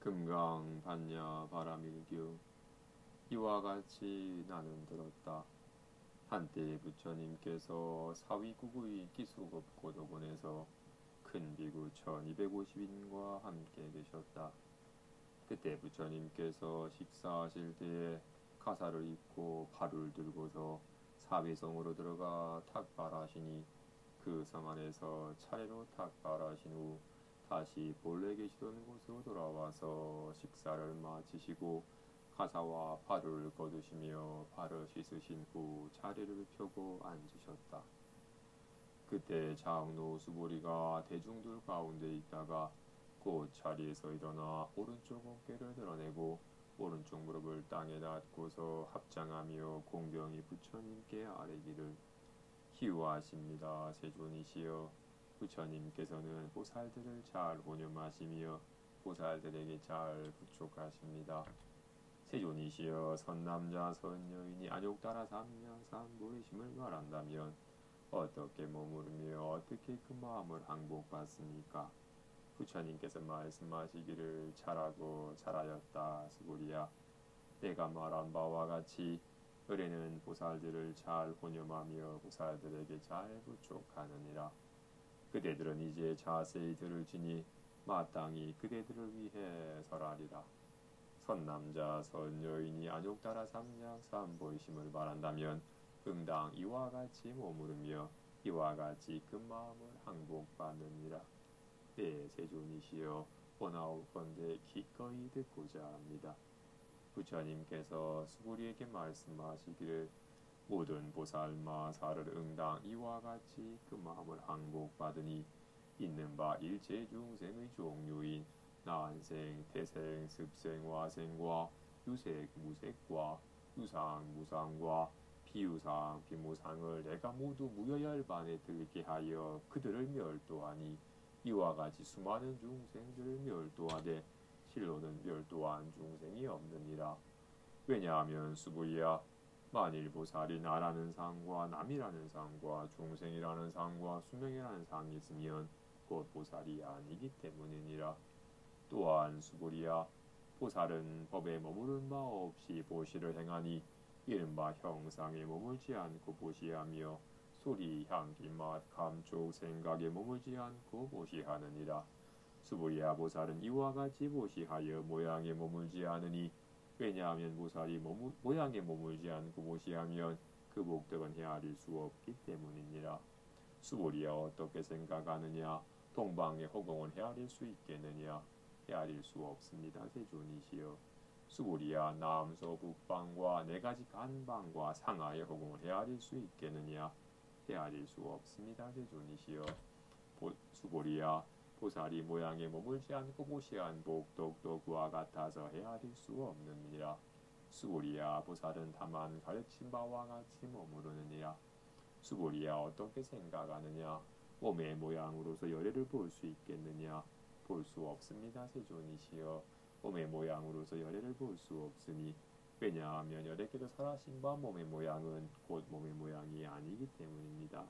금강 반야 바라밀규 이와 같이 나는 들었다. 한때 부처님께서 사위국의 기수급고도본에서 큰 비구 1250인과 함께 계셨다. 그때 부처님께서 식사하실 때에 가사를 입고 발을 들고서 사위성으로 들어가 탁발하시니 그 성 안에서 차례로 탁발하신 후 다시 본래 계시던 곳으로 돌아와서 식사를 마치시고 가사와 발을 거두시며 발을 씻으신 후 자리를 펴고 앉으셨다. 그때 장로 수보리가 대중들 가운데 있다가 곧 자리에서 일어나 오른쪽 어깨를 드러내고 오른쪽 무릎을 땅에 닿고서 합장하며 공경히 부처님께 아뢰기를 희우하십니다. 세존이시여, 부처님께서는 보살들을 잘 혼념하시며 보살들에게 잘 부촉하십니다. 세존이시여, 선남자 선여인이 안욕따라 삼명삼보이심을 말한다면 어떻게 머무르며 어떻게 그 마음을 항복받습니까? 부처님께서 말씀하시기를 잘하고 잘하였다. 수고리야, 내가 말한 바와 같이 의뢰는 보살들을 잘 혼념하며 보살들에게 잘 부촉하느니라. 그대들은 이제 자세히 들을지니 마땅히 그대들을 위해 설하리라. 선남자 선여인이 안욕따라 삼량삼보이심을 말한다면 응당 이와 같이 머무르며 이와 같이 그 마음을 항복받느니라. 네, 세존이시여, 원하옵건대 기꺼이 듣고자 합니다. 부처님께서 수고리에게 말씀하시기를 모든 보살마사를 응당 이와 같이 그 마음을 항복받으니 있는 바 일체 중생의 종류인 난생, 태생, 습생, 화생과 유색, 무색과 유상, 무상과 비유상, 비무상을 내가 모두 무여열반에 들게 하여 그들을 멸도하니 이와 같이 수많은 중생들을 멸도하되 실로는 멸도한 중생이 없느니라. 왜냐하면 수부이야, 만일 보살이 나라는 상과 남이라는 상과 중생이라는 상과 수명이라는 상이 있으면 곧 보살이 아니기 때문이니라. 또한 수부리야, 보살은 법에 머무른 바 없이 보시를 행하니 이른바 형상에 머물지 않고 보시하며 소리, 향기, 맛, 감촉, 생각에 머물지 않고 보시하느니라. 수부리야, 보살은 이와 같이 보시하여 모양에 머물지 않으니 왜냐하면 보살이 모양에 머물지 않고 보시하면 그 목적은 헤아릴 수 없기 때문이니라. 수부리야, 어떻게 생각하느냐? 동방의 허공을 헤아릴 수 있겠느냐? 헤아릴 수 없습니다. 세존이시여. 수부리야, 남서 북방과 네 가지 간방과 상하의 허공을 헤아릴 수 있겠느냐? 헤아릴 수 없습니다. 세존이시여. 수부리야, 보살이 모양에 머물지 않고 보시한 복덕덕과 같아서 헤아릴 수 없느니라. 수부리야, 보살은 다만 가르친 바와 같이 머무르느니라. 수부리야, 어떻게 생각하느냐? 몸의 모양으로서 열애를 볼 수 있겠느냐? 볼 수 없습니다. 세존이시여. 몸의 모양으로서 열애를 볼 수 없으니 왜냐하면 열애께서 설하신 바 몸의 모양은 곧 몸의 모양이 아니기 때문입니다.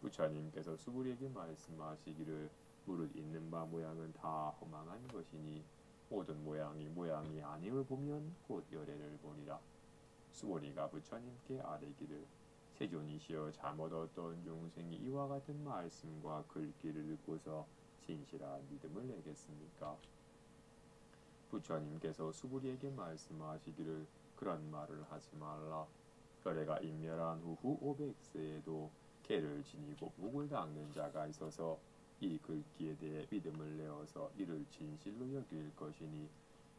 부처님께서 수부리에게 말씀하시기를 무릇 있는 바 모양은 다 허망한 것이니 모든 모양이 아님을 보면 곧 열애를 보리라. 수보리가 부처님께 아뢰기를 세존이시여, 잘못 얻던 중생이 이와 같은 말씀과 글귀를 듣고서 진실한 믿음을 내겠습니까? 부처님께서 수부리에게 말씀하시기를 그런 말을 하지 말라. 열애가 인멸한 후 500세에도 개를 지니고 목을 닦는 자가 있어서 이 글귀에 대해 믿음을 내어서 이를 진실로 여길 것이니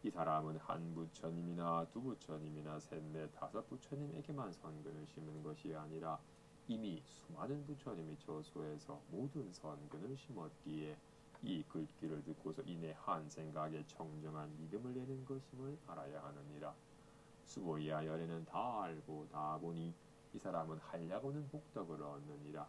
이 사람은 한 부처님이나 두 부처님이나 셋, 넷, 다섯 부처님에게만 선근을 심은 것이 아니라 이미 수많은 부처님이 저소에서 모든 선근을 심었기에 이 글귀를 듣고서 이내 한 생각에 청정한 믿음을 내는 것임을 알아야 하느니라. 수보이야, 열애는 다 알고 다 보니 이 사람은 하려고는 복덕을 얻느니라.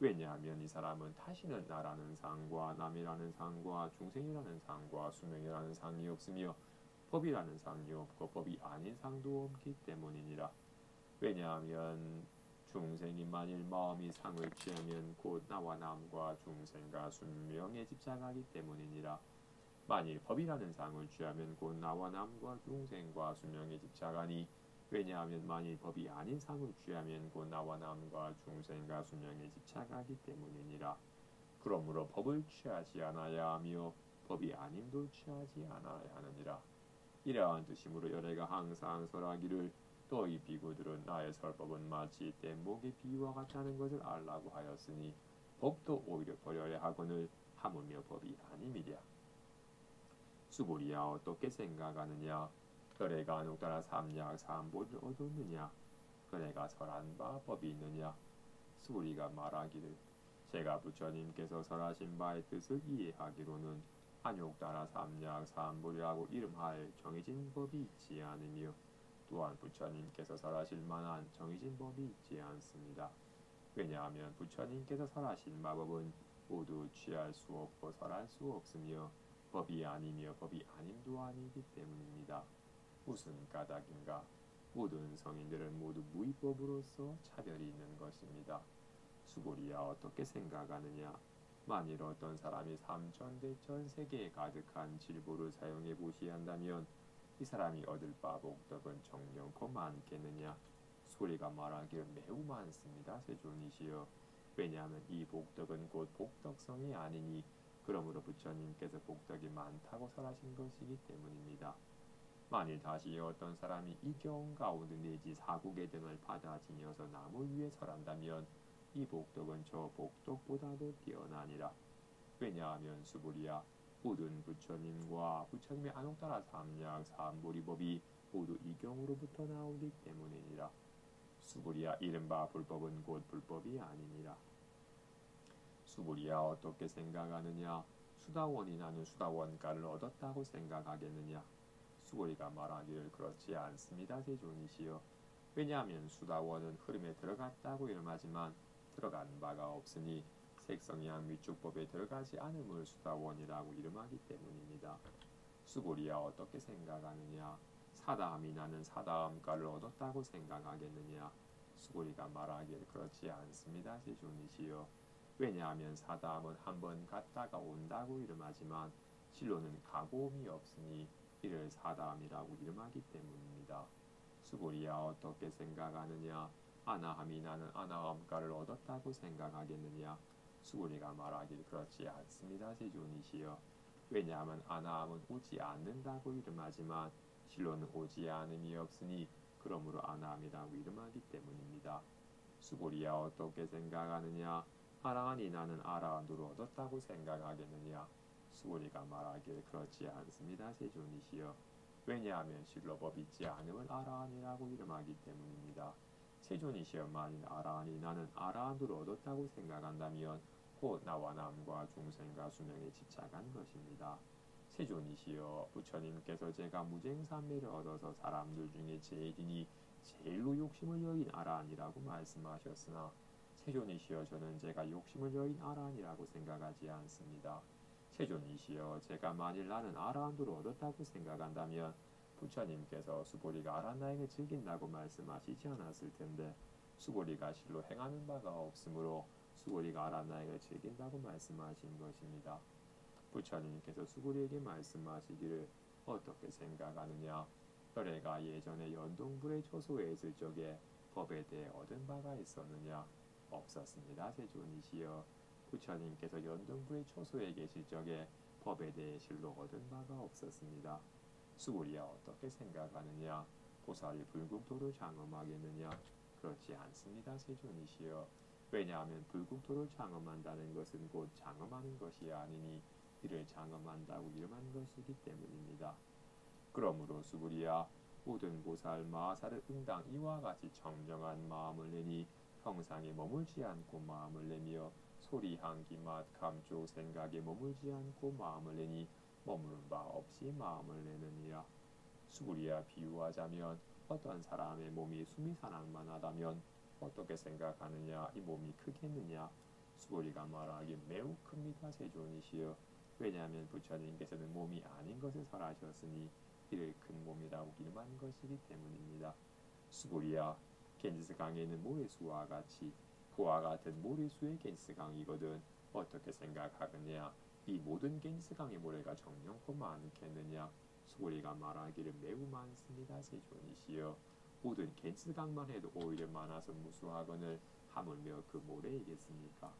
왜냐하면 이 사람은 다시는 나라는 상과 남이라는 상과 중생이라는 상과 수명이라는 상이 없으며 법이라는 상이 없고 법이 아닌 상도 없기 때문이니라. 왜냐하면 중생이 만일 마음이 상을 취하면 곧 나와 남과 중생과 순명에 집착하기 때문이니라. 만일 법이라는 상을 취하면 곧 나와 남과 중생과 수명에 집착하니 왜냐하면 만일 법이 아닌 상을 취하면 곧 나와 남과 중생과 수명에 집착하기 때문이니라. 그러므로 법을 취하지 않아야 하며 법이 아님도 취하지 않아야 하느니라. 이러한 뜻이므로 열애가 항상 설하기를 너희 비구들은 나의 설법은 마치 뗏목의 비유와 같다는 것을 알라고 하였으니 법도 오히려 버려야 하거늘 하물며 법이 아님이랴. 수고리야 어떻게 생각하느냐? 열애가 누구따라 삼약 삼보를 얻었느냐? 그네가 설한 바 법이 있느냐? 수고리가 말하기를 제가 부처님께서 설하신 바의 뜻을 이해하기로는 안욕 따라 삼약 삼보리라고 이름하여 정해진 법이 있지 않으며 또한 부처님께서 설하실 만한 정해진 법이 있지 않습니다. 왜냐하면 부처님께서 설하신 마법은 모두 취할 수 없고 설할 수 없으며 법이 아니며 법이 아님도 아니기 때문입니다. 무슨 까닭인가? 모든 성인들은 모두 무위법으로서 차별이 있는 것입니다. 수고리야 어떻게 생각하느냐? 만일 어떤 사람이 삼천대천 세계에 가득한 질보를 사용해 보시한다면 이 사람이 얻을 바 복덕은 정령코 많겠느냐? 수고리가 말하기를 매우 많습니다. 세존이시여. 왜냐하면 이 복덕은 곧 복덕성이 아니니 그러므로 부처님께서 복덕이 많다고 설하신 것이기 때문입니다. 만일 다시 어떤 사람이 이 경 가운데 내지 사국의 등을 받아 지녀서 나무 위에 설한다면 이 복덕은 저 복덕보다도 뛰어나니라. 왜냐하면 수불이야 모든 부처님과 부처님의 안옥 따라 삼약 삼보리법이 모두 이 경으로부터 나오기 때문이니라. 수불이야 이른바 불법은 곧 불법이 아니니라. 수불이야 어떻게 생각하느냐? 수다원이 나는 수다원가를 얻었다고 생각하겠느냐? 수고리가 말하기를 그렇지 않습니다. 세존이시여. 왜냐하면 수다원은 흐름에 들어갔다고 이름하지만 들어간 바가 없으니 색성양 위축법에 들어가지 않음을 수다원이라고 이름하기 때문입니다. 수고리야 어떻게 생각하느냐? 사다함이 나는 사다함가를 얻었다고 생각하겠느냐? 수고리가 말하기를 그렇지 않습니다. 세존이시여. 왜냐하면 사다함은 한번 갔다가 온다고 이름하지만 실로는 가고옴이 없으니 이를 사다함이라고 이름하기 때문입니다. 수고리야 어떻게 생각하느냐? 아나함이 나는 아나함가를 얻었다고 생각하겠느냐? 수고리가 말하기를 그렇지 않습니다. 세존이시여. 왜냐하면 아나함은 오지 않는다고 이름하지만 실로는 오지 않음이 없으니 그러므로 아나함이라고 이름하기 때문입니다. 수고리야 어떻게 생각하느냐? 아라한이 나는 아라한으로 얻었다고 생각하겠느냐? 수고리가 말하기를 그렇지 않습니다. 세존이시여. 왜냐하면 실로 법 있지 않음을 아라한이라고 이름하기 때문입니다. 세존이시여 만일 아라한이 나는 아라한으로 얻었다고 생각한다면 곧 나와 남과 중생과 수명에 집착한 것입니다. 세존이시여 부처님께서 제가 무쟁삼매를 얻어서 사람들 중에 제일이니 제일로 욕심을 여인 아라한이라고 말씀하셨으나 세존이시여 저는 제가 욕심을 여인 아라한이라고 생각하지 않습니다. 세존이시여 제가 만일 나는 아라한도를 얻었다고 생각한다면 부처님께서 수고리가 아라한나에게 즐긴다고 말씀하시지 않았을 텐데 수고리가 실로 행하는 바가 없으므로 수고리가 아라한나에게 즐긴다고 말씀하신 것입니다. 부처님께서 수고리에게 말씀하시기를 어떻게 생각하느냐? 열애가 예전에 연동불의 초소에 있을 적에 법에 대해 얻은 바가 있었느냐? 없었습니다. 세존이시여. 부처님께서 연등불의 초소에 계실 적에 법에 대해 실로 얻은 바가 없었습니다. 수고리야 어떻게 생각하느냐? 보살이 불국토를 장엄하겠느냐? 그렇지 않습니다. 세존이시여. 왜냐하면 불국토를 장엄한다는 것은 곧 장엄하는 것이 아니니 이를 장엄한다고 이름한 것이기 때문입니다. 그러므로 수고리야 모든 보살 마하사를 응당 이와 같이 청정한 마음을 내니 형상에 머물지 않고 마음을 내며 소리, 향기, 맛, 감촉, 생각에 머물지 않고 마음을 내니 머무는 바 없이 마음을 내느니라. 수구리야 비유하자면 어떤 사람의 몸이 숨이 사랑만 하다면 어떻게 생각하느냐? 이 몸이 크겠느냐? 수구리가 말하기 매우 큽니다. 세존이시여. 왜냐하면 부처님께서는 몸이 아닌 것을 설하셨으니 이를 큰 몸이라고 이름한 것이기 때문입니다. 수구리야 겐지스강에는 모래수와 같이 그와 같은 모래수의 겐지스강이거든 어떻게 생각하느냐? 이 모든 겐지스강의 모래가 정령코 많겠느냐. 수고리가 말하기를 매우 많습니다. 세존이시여 모든 겐지스강만 해도 오히려 많아서 무수하거늘 하물며 그 모래이겠습니까.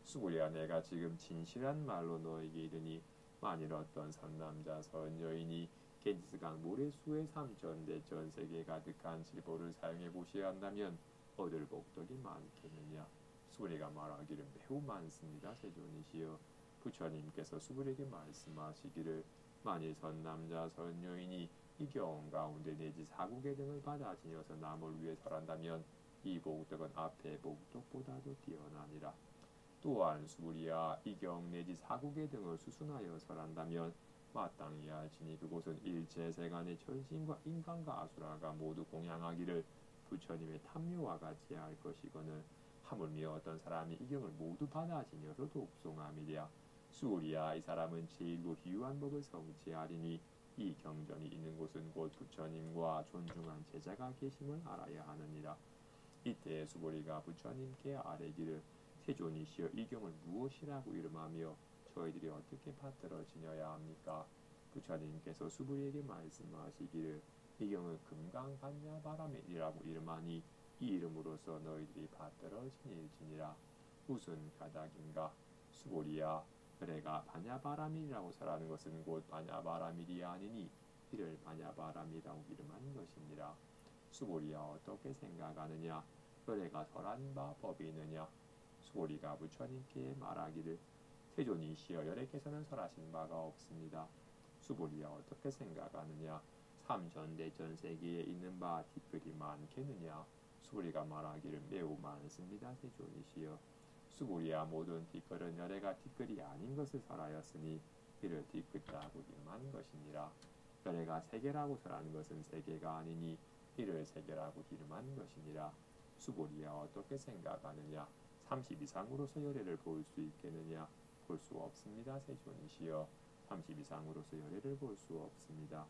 수고리야 내가 지금 진실한 말로 너에게 이르니 만일 어떤 선남자 선여인이 겐지스강 모래수의 3천 전 세계에 가득한 질보를 사용해 보셔야 한다면 얻을 복덕이 많겠느냐. 수고리가 말하기를 매우 많습니다. 세존이시여 부처님께서 수고리에게 말씀하시기를 만일 선남자 선여인이 이 경 가운데 내지 사국의 등을 받아 지녀서 남을 위해 설한다면 이 복덕은 앞의 복덕보다도 뛰어나니라. 또한 수부리야 이경 내지 사국의 등을 수순하여 설한다면 마땅히 알지니 그곳은 일체 세간의 천신과 인간과 아수라가 모두 공양하기를 부처님의 탐묘와 같이 할 것이거늘 하물며 어떤 사람이 이 경을 모두 받아 지녀서 독송함이랴. 수우리야 이 사람은 제일로 희유한 법을 성취하리니 이 경전이 있는 곳은 곧 부처님과 존중한 제자가 계심을 알아야 하느니라. 이때 수보리가 부처님께 아뢰기를 세존이시여 이 경을 무엇이라고 이름하며 저희들이 어떻게 받들어 지녀야 합니까? 부처님께서 수보리에게 말씀하시기를 이 경을 금강반야바라밀이라고 이름하니 이 이름으로서 너희들이 받들어 지닐지니라. 무슨 가닥인가? 수보리야 그래가 반야바라밀이라고 설하는 것은 곧 반야바라밀이 아니니 이를 반야바람이라고 이름한 것이니라. 수보리야 어떻게 생각하느냐? 그래가 설한 바 법이 있느냐? 수보리가 부처님께 말하기를 세존이시여 여래께서는 설하신 바가 없습니다. 수보리야 어떻게 생각하느냐? 삼전대전 세계에 있는 바 뒷글이 많겠느냐? 수보리가 말하기를 매우 많습니다. 세존이시여 수보리야 모든 뒷글은 여래가 뒷글이 아닌 것을 설하였으니 이를 뒷글이라고 이름한 것이니라. 여래가 세계라고 설하는 것은 세계가 아니니 이를 세계라고 이름한 것이니라. 수보리야 어떻게 생각하느냐? 30 이상으로서 여래를 볼 수 있겠느냐? 볼 수 없습니다. 세존이시여 30 이상으로서 여래를 볼 수 없습니다.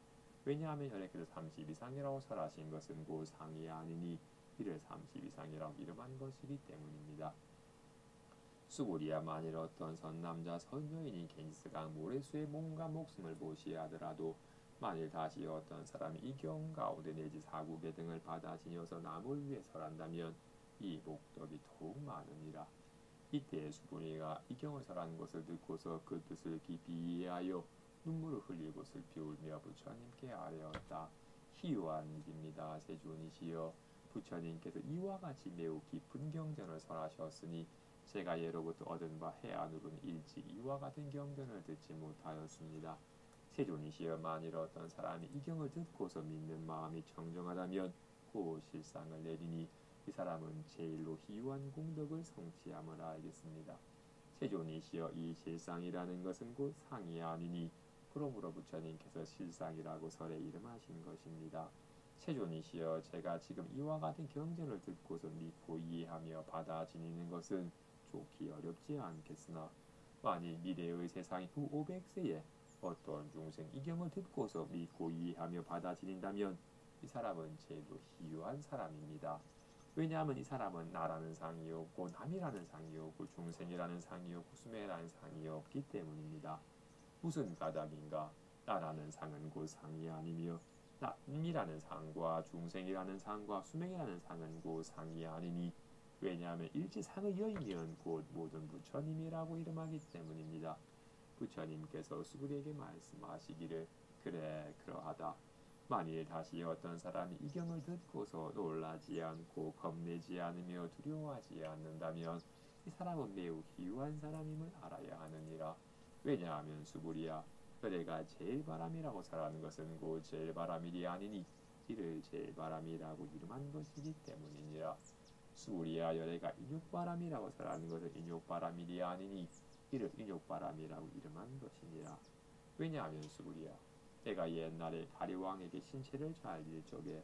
왜냐하면 여래께서 30 이상이라고 설하신 것은 곧 상이 아니니 이를 30 이상이라고 이름한 것이기 때문입니다. 수고리야 만일 어떤 선남자 선여인이 겐지스강 모래수에 몸과 목숨을 보시하더라도 만일 다시 어떤 사람이 이 경 가운데 내지 사국의 등을 받아 지녀서 남을 위해 설한다면 이 복덕이 더욱 많으니라. 이때 수보리가 이 경을 설한 것을 듣고서 그 뜻을 깊이 이해하여 눈물을 흘리고 슬피 울며 부처님께 아뢰었다. 희유한 일입니다. 세존이시여 부처님께서 이와 같이 매우 깊은 경전을 설하셨으니 제가 예로부터 얻은 바 해안으로는 일찍 이와 같은 경전을 듣지 못하였습니다. 세존이시여 만일 어떤 사람이 이 경을 듣고서 믿는 마음이 청정하다면 그 실상을 내리니 이 사람은 제일로 희유한 공덕을 성취함을 알겠습니다. 세존이시여 이 실상이라는 것은 곧 상이 아니니 그러므로 부처님께서 실상이라고 설에 이름하신 것입니다. 세존이시여 제가 지금 이와 같은 경전을 듣고서 믿고 이해하며 받아 지니는 것은 좋기 어렵지 않겠으나 만일 미래의 세상 후 500세에 어떤 중생 이 경을 듣고서 믿고 이해하며 받아 지닌다면 이 사람은 제일로 희유한 사람입니다. 왜냐하면 이 사람은 나라는 상이 없고 남이라는 상이 없고 중생이라는 상이 없고 수명이라는 상이 없기 때문입니다. 무슨 까닭인가? 나라는 상은 곧 상이 아니며 남이라는 상과 중생이라는 상과 수명이라는 상은 곧 상이 아니니 왜냐하면 일지상의 여인이면 곧 모든 부처님이라고 이름하기 때문입니다. 부처님께서 수부리에게 말씀하시기를 그래 그러하다. 만일 다시 어떤 사람이 이 경을 듣고서 놀라지 않고 겁내지 않으며 두려워하지 않는다면 이 사람은 매우 희유한 사람임을 알아야 하느니라. 왜냐하면 수부리야 그래가 제일바람이라고 설하는 것은 곧 제일바람일이 아니니 이를 제일바람이라고 이름한 것이기 때문이니라. 수부리야 여래가 인욕바람이라고 설하는 것은 인욕바람일이 아니니 이를 인욕바람이라고 이름한 것이니라. 왜냐하면 수부리야 내가 옛날에 가리왕에게 신체를 잘릴 적에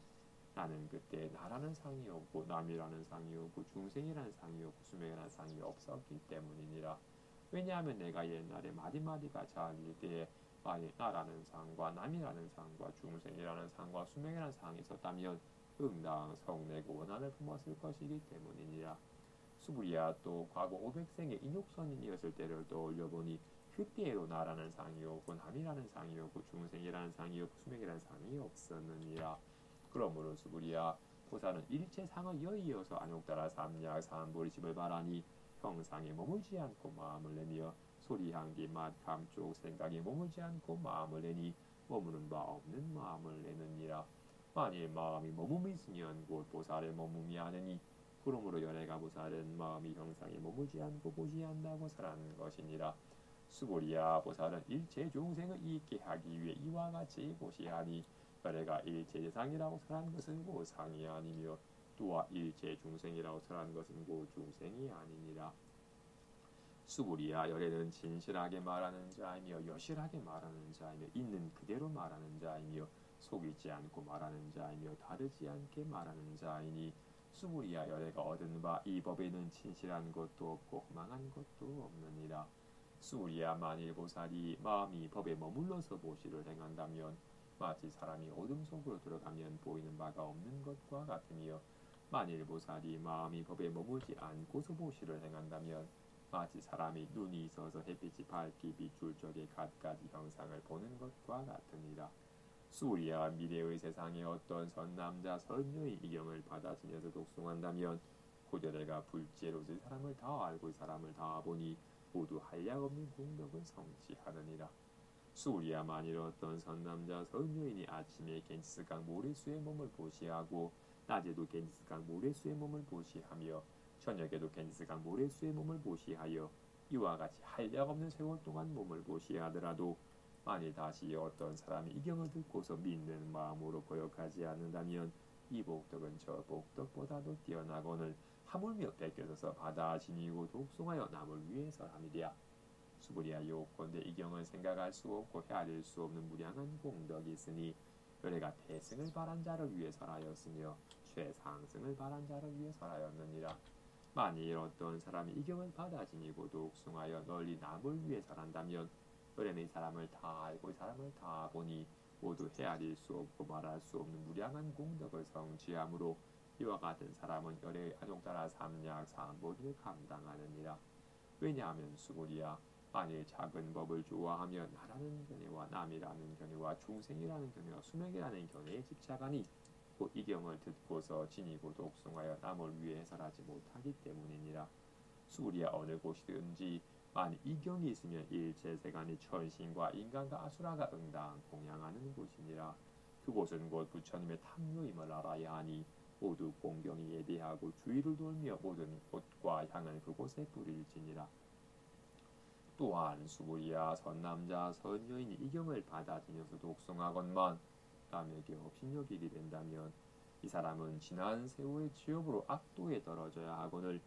나는 그때 나라는 상이 없고 남이라는 상이 없고 중생이라는 상이 없고 수명이라는 상이 없었기 때문이니라. 왜냐하면 내가 옛날에 마디마디가 잘릴 때에 만일 나라는 상과 남이라는 상과 중생이라는 상과 수명이라는 상이 있었다면 응당 성내고 원한을 품었을 것이기 때문이니라. 수부리야 또 과거 500생의 인욕선인이었을 때를 떠올려보니 그때에도 나라는 상이 없고 남이라는 상이 없고 중생이라는 상이 없고 수명이라는 상이 없었느니라. 그러므로 수부리야 보살은 일체 상을 여의어서 안욕따라 삼약 삼보리심을 바라니 형상에 머물지 않고 마음을 내며 소리 향기 맛 감쪽 생각에 머물지 않고 마음을 내니 머무는 바 없는 마음을 내느니라. 만일 마음이 머금이 있으면 곧 보살의 머금이 아니니 그러므로 연애가 보살은 마음이 형상에 머물지 않고 보시한다고 설하는 것이니라. 수고리야 보살은 일체 중생을 이익게 하기 위해 이와 같이 보시하니 연애가 일체 대상이라고 설한 것은 곧 상이 아니며 또한 일체 중생이라고 설한 것은 곧 중생이 아니니라. 수고리야 열애는 진실하게 말하는 자이며 여실하게 말하는 자이며 있는 그대로 말하는 자이며 속이지 않고 말하는 자이며 다르지 않게 말하는 자이니 수고리야 열애가 얻은 바 이 법에는 진실한 것도 없고 망한 것도 없느니라. 수고리야 만일 보살이 마음이 법에 머물러서 보시를 행한다면 마치 사람이 어둠 속으로 들어가면 보이는 바가 없는 것과 같으며 만일 보살이 마음이 법에 머물지 않고서 보시를 행한다면 마치 사람이 눈이 있어서 햇빛이 밝게 비출 적에 갖가지 형상을 보는 것과 같으니라. 수리야 미래의 세상에 어떤 선남자 선녀의 이경을 받아지면서 독송한다면 고대래가 불지로 이 사람을 다 알고 이 사람을 다 보니 모두 한량없는 공덕을 성취하느니라. 수리야 만일 어떤 선남자 선녀인이 아침에 겐지스강 모래수의 몸을 보시하고 낮에도 겐지스강 모래수의 몸을 보시하며 저녁에도 겐지스강 모래수의 몸을 보시하여 이와 같이 한량없는 세월 동안 몸을 보시하더라도 만일 다시 어떤 사람이 이 경을 듣고서 믿는 마음으로 거역하지 않는다면 이 복덕은 저 복덕보다도 뛰어나거늘 하물며 베껴져서 바다 지니고 독송하여 남을 위해서 함이랴. 수부리야 요건대 이 경을 생각할 수 없고 헤아릴 수 없는 무량한 공덕이 있으니 연애가 대승을 바란 자를 위해 설하였으며 최상승을 바란 자를 위해 설하였느니라. 만일 어떤 사람이 이 경을 받아 지니고 독송하여 널리 남을 위해 설한다면 연애는 이 사람을 다 알고 이 사람을 다 보니 모두 헤아릴 수 없고 말할 수 없는 무량한 공덕을 성취하므로 이와 같은 사람은 연애의 안욕따라 삼약 삼보리를 감당하느니라. 왜냐하면 수고리야 만일 작은 법을 좋아하며 나라는 견해와 남이라는 견해와 중생이라는 견해와 수명이라는 견해에 집착하니 곧 이 경을 듣고서 지니고 독송하여 남을 위해 해설하지 못하기 때문이니라. 수고리야 어느 곳이든지 만일 이 경이 있으면 일체 세간의 천신과 인간과 아수라가 응당 공양하는 곳이니라. 그곳은 곧 부처님의 탐묘임을 알아야 하니 모두 공경이 예배하고 주의를 돌며 모든 꽃과 향을 그곳에 뿌릴지니라. 또한 수고리야 선남자 선여인이 이 경을 받아들여서 독송하건만 남에게 업신여기게 된다면 이 사람은 지난 세월의 지업으로 악도에 떨어져야 하거늘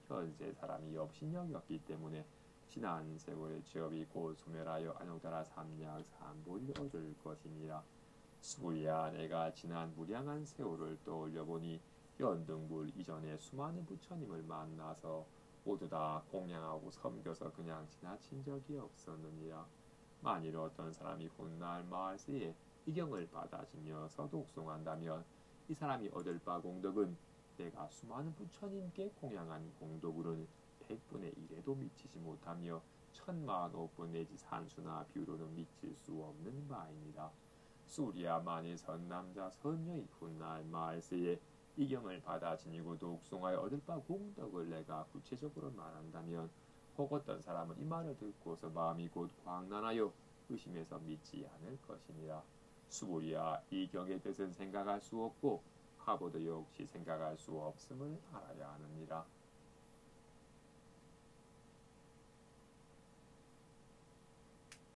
현세 사람이 업신여겼기 때문에 지난 세월의 지업이 곧 소멸하여 안욕따라 삼약 삼보리를 얻을 것이니라. 수고리야 내가 지난 무량한 세월을 떠올려보니 연등불 이전에 수많은 부처님을 만나서 모두 다 공양하고 섬겨서 그냥 지나친 적이 없었느니라. 만일 어떤 사람이 훗날 말세에 이 경을 받아지며 서독송한다면 이 사람이 얻을 바 공덕은 내가 수많은 부처님께 공양한 공덕으로는 100분의 1에도 미치지 못하며 10,000,000억 내지 산수나 비유로는 미칠 수 없는 바이니라. 수리야 만일 선남자 선녀의 훗날 말세에 이 경을 받아 지니고 독송하여 얻을 바 공덕을 내가 구체적으로 말한다면 혹 어떤 사람은 이 말을 듣고서 마음이 곧 광란하여 의심해서 믿지 않을 것이니라. 수고리야 이 경의 뜻은 생각할 수 없고 화보도 역시 생각할 수 없음을 알아야 하느니라.